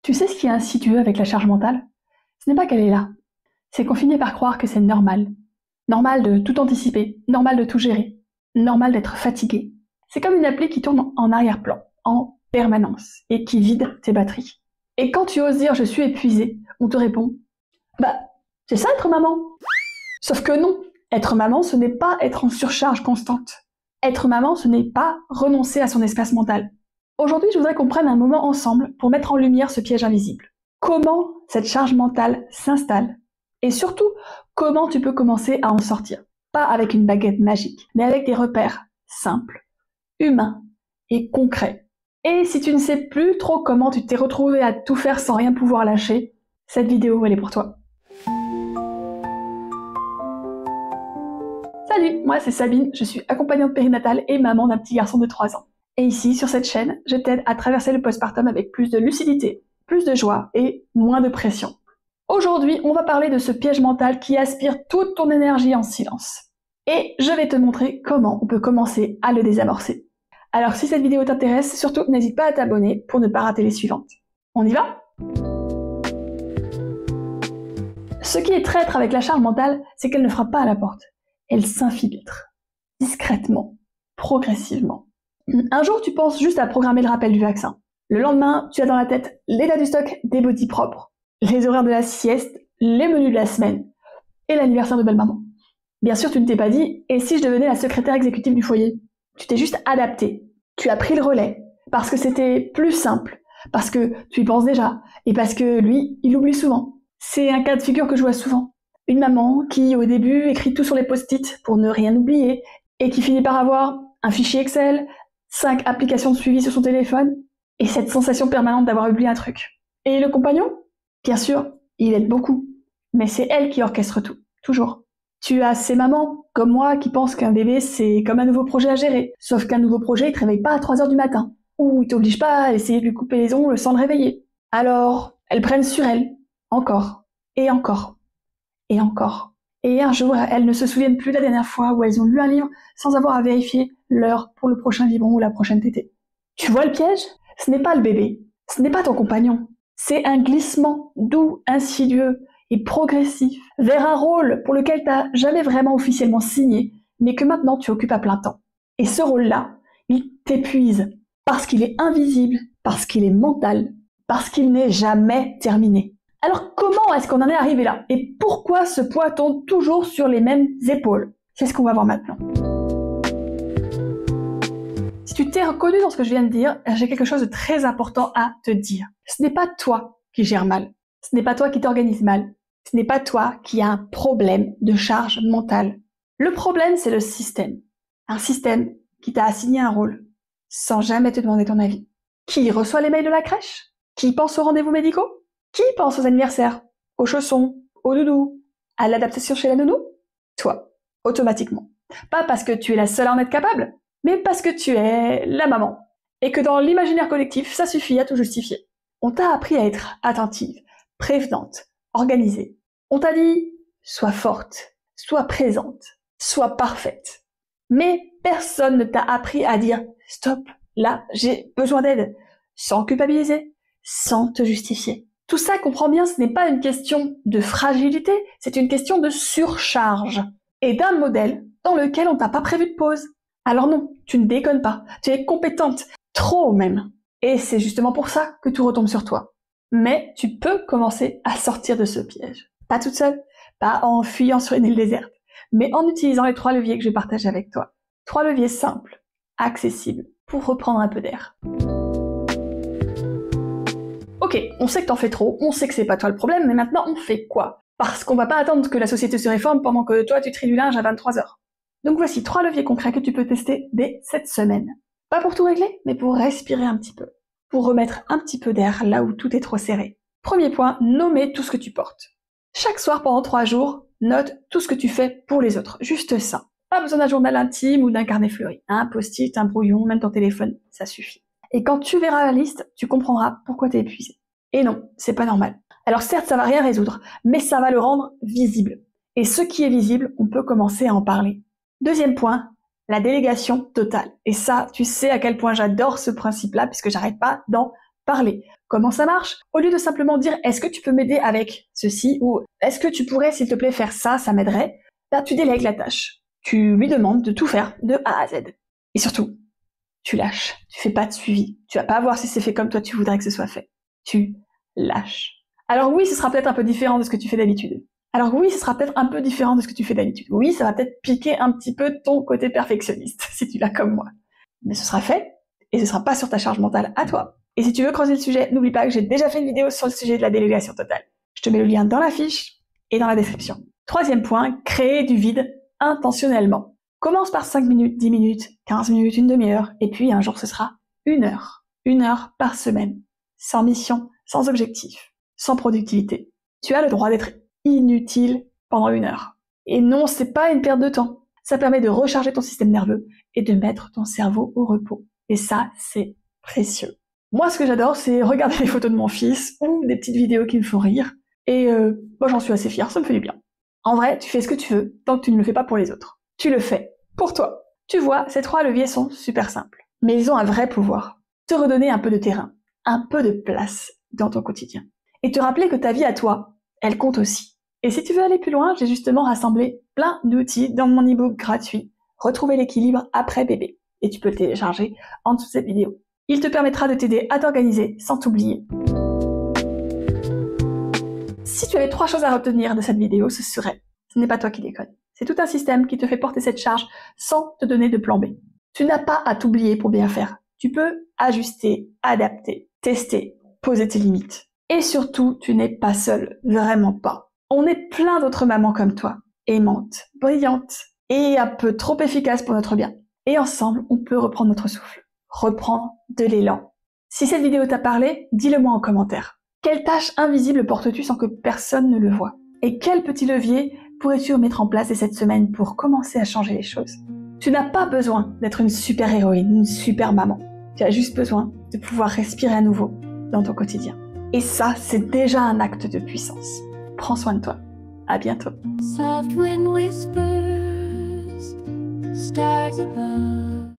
Tu sais ce qui est insidieux avec la charge mentale? Ce n'est pas qu'elle est là. C'est qu'on finit par croire que c'est normal. Normal de tout anticiper, normal de tout gérer, normal d'être fatigué. C'est comme une appli qui tourne en arrière-plan, en permanence, et qui vide tes batteries. Et quand tu oses dire « je suis épuisé », on te répond « bah, c'est ça être maman ». Sauf que non, être maman, ce n'est pas être en surcharge constante. Être maman, ce n'est pas renoncer à son espace mental. Aujourd'hui, je voudrais qu'on prenne un moment ensemble pour mettre en lumière ce piège invisible. Comment cette charge mentale s'installe? Et surtout, comment tu peux commencer à en sortir? Pas avec une baguette magique, mais avec des repères simples, humains et concrets. Et si tu ne sais plus trop comment tu t'es retrouvé à tout faire sans rien pouvoir lâcher, cette vidéo, elle est pour toi. Salut, moi c'est Sabine, je suis accompagnante périnatale et maman d'un petit garçon de 3 ans. Et ici, sur cette chaîne, je t'aide à traverser le postpartum avec plus de lucidité, plus de joie et moins de pression. Aujourd'hui, on va parler de ce piège mental qui aspire toute ton énergie en silence. Et je vais te montrer comment on peut commencer à le désamorcer. Alors si cette vidéo t'intéresse, surtout n'hésite pas à t'abonner pour ne pas rater les suivantes. On y va? Ce qui est traître avec la charge mentale, c'est qu'elle ne frappe pas à la porte. Elle s'infiltre, discrètement, progressivement. Un jour, tu penses juste à programmer le rappel du vaccin. Le lendemain, tu as dans la tête l'état du stock des bodys propres, les horaires de la sieste, les menus de la semaine et l'anniversaire de belle-maman. Bien sûr, tu ne t'es pas dit « et si je devenais la secrétaire exécutive du foyer ?» Tu t'es juste adapté. Tu as pris le relais parce que c'était plus simple, parce que tu y penses déjà et parce que lui, il oublie souvent. C'est un cas de figure que je vois souvent. Une maman qui, au début, écrit tout sur les post-it pour ne rien oublier et qui finit par avoir un fichier Excel, 5 applications de suivi sur son téléphone et cette sensation permanente d'avoir oublié un truc. Et le compagnon? Bien sûr, il aide beaucoup, mais c'est elle qui orchestre tout, toujours. Tu as ces mamans, comme moi, qui pensent qu'un bébé, c'est comme un nouveau projet à gérer, sauf qu'un nouveau projet, il te réveille pas à 3h du matin, ou il t'oblige pas à essayer de lui couper les ongles sans le réveiller. Alors, elles prennent sur elles, encore, et encore, et encore. Et un jour, elles ne se souviennent plus de la dernière fois où elles ont lu un livre sans avoir à vérifier l'heure pour le prochain biberon ou la prochaine tétée. Tu vois le piège? Ce n'est pas le bébé, ce n'est pas ton compagnon. C'est un glissement doux, insidieux et progressif vers un rôle pour lequel tu n'as jamais vraiment officiellement signé, mais que maintenant tu occupes à plein temps. Et ce rôle-là, il t'épuise parce qu'il est invisible, parce qu'il est mental, parce qu'il n'est jamais terminé. Alors comment est-ce qu'on en est arrivé là? Et pourquoi ce poids tombe toujours sur les mêmes épaules? C'est ce qu'on va voir maintenant. Si tu t'es reconnu dans ce que je viens de dire, j'ai quelque chose de très important à te dire. Ce n'est pas toi qui gères mal. Ce n'est pas toi qui t'organises mal. Ce n'est pas toi qui as un problème de charge mentale. Le problème, c'est le système. Un système qui t'a assigné un rôle sans jamais te demander ton avis. Qui reçoit les mails de la crèche? Qui pense aux rendez-vous médicaux? Qui pense aux anniversaires? Aux chaussons? Aux doudous? À l'adaptation chez la nounou? Toi, automatiquement. Pas parce que tu es la seule à en être capable, mais parce que tu es la maman. Et que dans l'imaginaire collectif, ça suffit à tout justifier. On t'a appris à être attentive, prévenante, organisée. On t'a dit, sois forte, sois présente, sois parfaite. Mais personne ne t'a appris à dire, stop, là, j'ai besoin d'aide, sans culpabiliser, sans te justifier. Tout ça, comprends bien, ce n'est pas une question de fragilité, c'est une question de surcharge. Et d'un modèle dans lequel on t'a pas prévu de pause. Alors non, tu ne déconnes pas, tu es compétente, trop même. Et c'est justement pour ça que tout retombe sur toi. Mais tu peux commencer à sortir de ce piège. Pas toute seule, pas en fuyant sur une île déserte, mais en utilisant les 3 leviers que je partage avec toi. 3 leviers simples, accessibles, pour reprendre un peu d'air. Ok, on sait que t'en fais trop, on sait que c'est pas toi le problème, mais maintenant on fait quoi? Parce qu'on va pas attendre que la société se réforme pendant que toi tu tries du linge à 23h. Donc voici 3 leviers concrets que tu peux tester dès cette semaine. Pas pour tout régler, mais pour respirer un petit peu. Pour remettre un petit peu d'air là où tout est trop serré. Premier point, nommer tout ce que tu portes. Chaque soir pendant 3 jours, note tout ce que tu fais pour les autres. Juste ça. Pas besoin d'un journal intime ou d'un carnet fleuri. Un post-it, un brouillon, même ton téléphone, ça suffit. Et quand tu verras la liste, tu comprendras pourquoi t'es épuisé. Et non, c'est pas normal. Alors certes, ça va rien résoudre, mais ça va le rendre visible. Et ce qui est visible, on peut commencer à en parler. Deuxième point, la délégation totale. Et ça, tu sais à quel point j'adore ce principe-là, puisque j'arrête pas d'en parler. Comment ça marche? Au lieu de simplement dire est-ce que tu peux m'aider avec ceci ou est-ce que tu pourrais s'il te plaît faire ça, ça m'aiderait, là tu délègues la tâche. Tu lui demandes de tout faire de A à Z. Et surtout, tu lâches. Tu fais pas de suivi. Tu vas pas voir si c'est fait comme toi tu voudrais que ce soit fait. Tu lâches. Alors oui, ce sera peut-être un peu différent de ce que tu fais d'habitude. Alors oui, ce sera peut-être un peu différent de ce que tu fais d'habitude. Oui, ça va peut-être piquer un petit peu ton côté perfectionniste, si tu l'as comme moi. Mais ce sera fait, et ce sera pas sur ta charge mentale à toi. Et si tu veux creuser le sujet, n'oublie pas que j'ai déjà fait une vidéo sur le sujet de la délégation totale. Je te mets le lien dans la fiche et dans la description. Troisième point, créer du vide intentionnellement. Commence par 5 minutes, 10 minutes, 15 minutes, une demi-heure, et puis un jour ce sera 1 heure. 1 heure par semaine. Sans mission, sans objectif, sans productivité. Tu as le droit d'être inutile pendant 1 heure. Et non, c'est pas une perte de temps. Ça permet de recharger ton système nerveux et de mettre ton cerveau au repos. Et ça, c'est précieux. Moi, ce que j'adore, c'est regarder les photos de mon fils ou des petites vidéos qui me font rire. Et moi, j'en suis assez fière, ça me fait du bien. En vrai, tu fais ce que tu veux tant que tu ne le fais pas pour les autres. Tu le fais pour toi. Tu vois, ces 3 leviers sont super simples. Mais ils ont un vrai pouvoir. Te redonner un peu de terrain, un peu de place dans ton quotidien. Et te rappeler que ta vie à toi, elle compte aussi. Et si tu veux aller plus loin, j'ai justement rassemblé plein d'outils dans mon e-book gratuit « Retrouver l'équilibre après bébé ». Et tu peux le télécharger en dessous de cette vidéo. Il te permettra de t'aider à t'organiser sans t'oublier. Si tu avais 3 choses à retenir de cette vidéo, ce serait « Ce n'est pas toi qui déconne. C'est tout un système qui te fait porter cette charge sans te donner de plan B. Tu n'as pas à t'oublier pour bien faire. Tu peux ajuster, adapter, tester, poser tes limites. Et surtout, tu n'es pas seule, vraiment pas. On est plein d'autres mamans comme toi, aimantes, brillantes et un peu trop efficaces pour notre bien. Et ensemble, on peut reprendre notre souffle, reprendre de l'élan. Si cette vidéo t'a parlé, dis-le moi en commentaire. Quelle tâche invisible portes-tu sans que personne ne le voie? Et quel petit levier pourrais-tu mettre en place cette semaine pour commencer à changer les choses? Tu n'as pas besoin d'être une super héroïne, une super maman. Tu as juste besoin de pouvoir respirer à nouveau dans ton quotidien. Et ça, c'est déjà un acte de puissance. Prends soin de toi. À bientôt. Soft wind whispers, stars above.